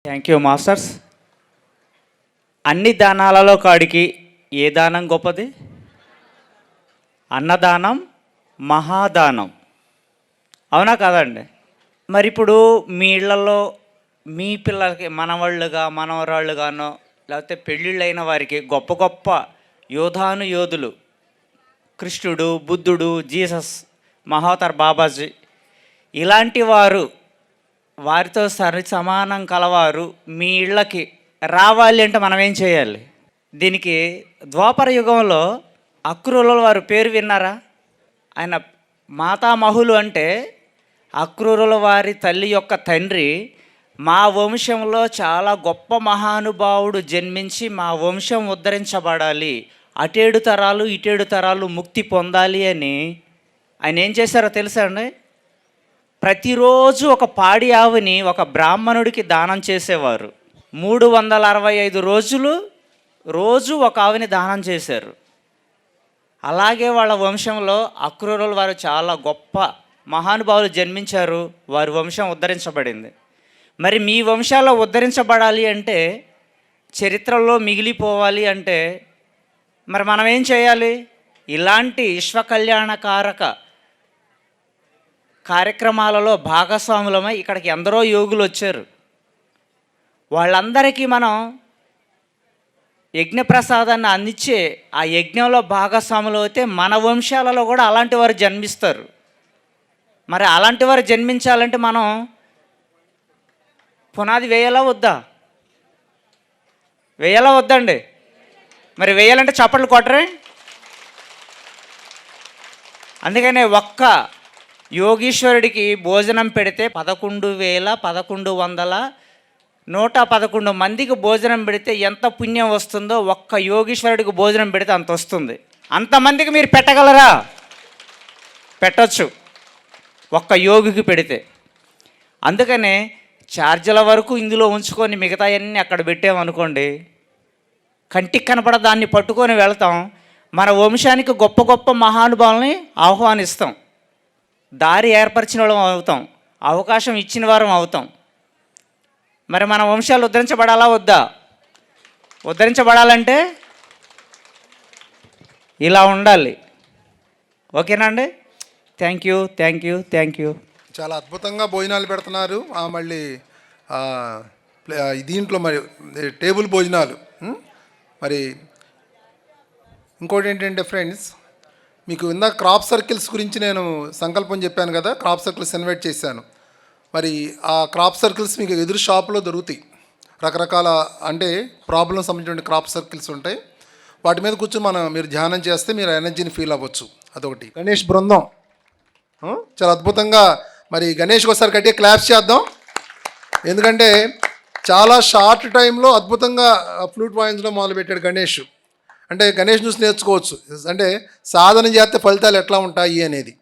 Thank you masters. అన్ని దానాలలో కాడికి ఏ దానం గొప్పది? అన్నదానం మహాదానం. అవునా కాదండి? మరి ఇప్పుడు మీ ఇళ్లలో మీ పిల్లలకి మనవాళ్ళుగా మనవరాళ్ళుగానో లేకపోతే పెళ్ళిళ్ళైన వారికి గొప్ప గొప్ప యోధులు కృష్ణుడు, బుద్ధుడు, జీసస్, మహోతర్ బాబాజీ ఇలాంటి వారితో సమానం కలవారు మీ ఇళ్ళకి రావాలి అంటే మనం ఏం చేయాలి? దీనికి ద్వాపర యుగంలో అక్రూరుల వారు పేరు విన్నారా? ఆయన మాతామహులు అంటే అక్రూరుల వారి తల్లి యొక్క తండ్రి మా వంశంలో చాలా గొప్ప మహానుభావుడు జన్మించి మా వంశం ఉద్ధరించబడాలి, అటేడు తరాలు ఇటేడు తరాలు ముక్తి పొందాలి అని ఆయన ఏం చేశారో తెలుసా అండి? ప్రతిరోజు ఒక పాడి ఆవుని ఒక బ్రాహ్మణుడికి దానం చేసేవారు. 365 రోజులు రోజు ఒక ఆవుని దానం చేశారు. అలాగే వాళ్ళ వంశంలో అక్రూరుల వారు చాలా గొప్ప మహానుభావులు జన్మించారు, వారి వంశం ఉద్ధరించబడింది. మరి మీ వంశాల్లో ఉద్ధరించబడాలి అంటే, చరిత్రలో మిగిలిపోవాలి అంటే మరి మనం ఏం చేయాలి? ఇలాంటి విశ్వకళ్యాణకారక కార్యక్రమాలలో భాగస్వాములమై ఇక్కడికి ఎందరో యోగులు వచ్చారు. వాళ్ళందరికీ మనం యజ్ఞప్రసాదాన్ని అందించే ఆ యజ్ఞంలో భాగస్వాములు అయితే మన వంశాలలో కూడా అలాంటి వారు జన్మిస్తారు. మరి అలాంటి వారు జన్మించాలంటే మనం పునాది వేయాలా వద్దా? వేయాలా వద్దండి? మరి వేయాలంటే చప్పట్లు కొట్టరే? అందుకనే ఒక్క యోగీశ్వరుడికి భోజనం పెడితే 11,111 మందికి భోజనం పెడితే ఎంత పుణ్యం వస్తుందో ఒక్క యోగీశ్వరుడికి భోజనం పెడితే అంత వస్తుంది. అంతమందికి మీరు పెట్టగలరా? పెట్టచ్చు, ఒక్క యోగికి పెడితే. అందుకనే ఛార్జీల వరకు ఇందులో ఉంచుకొని మిగతాయన్నీ అక్కడ పెట్టామనుకోండి, కంటికి కనపడ దాన్ని పట్టుకొని వెళ్తాం. మన వంశానికి గొప్ప గొప్ప మహానుభావుల్ని ఆహ్వానిస్తాం, దారి ఏర్పరిచిన వాళ్ళం అవుతాం, అవకాశం ఇచ్చిన వారం అవుతాం. మరి మన వంశాలు ఉద్ధరించబడాలా వద్దా? ఉద్ధరించబడాలంటే ఇలా ఉండాలి. ఓకేనా అండి? Thank you, thank you, thank you. చాలా అద్భుతంగా భోజనాలు పెడుతున్నారు. మళ్ళీ దీంట్లో మరి టేబుల్ భోజనాలు. మరి ఇంకోటి ఏంటంటే ఫ్రెండ్స్, మీకు ఇందాక క్రాప్ సర్కిల్స్ గురించి నేను సంకల్పం చెప్పాను కదా, క్రాప్ సర్కిల్స్ ఇన్వైట్ చేశాను. మరి ఆ క్రాప్ సర్కిల్స్ మీకు ఎదురు షాప్లో దొరుకుతాయి. రకరకాల అంటే ప్రాబ్లం సంబంధించిన క్రాప్ సర్కిల్స్ ఉంటాయి. వాటి మీద కూర్చొని మీరు ధ్యానం చేస్తే మీరు ఎనర్జీని ఫీల్ అవ్వచ్చు. అదొకటి. గణేష్ బృందం చాలా అద్భుతంగా, మరి గణేష్కి ఒకసారి గట్టిగా క్లాప్స్ చేద్దాం. ఎందుకంటే చాలా షార్ట్ టైంలో అద్భుతంగా ఫ్లూట్ వాయించడం మొదలుపెట్టాడు గణేష్. అంటే గణేష్ చూసి నేర్చుకోవచ్చు, అంటే సాధన చేస్తే ఫలితాలు ఎట్లా ఉంటాయి అనేది.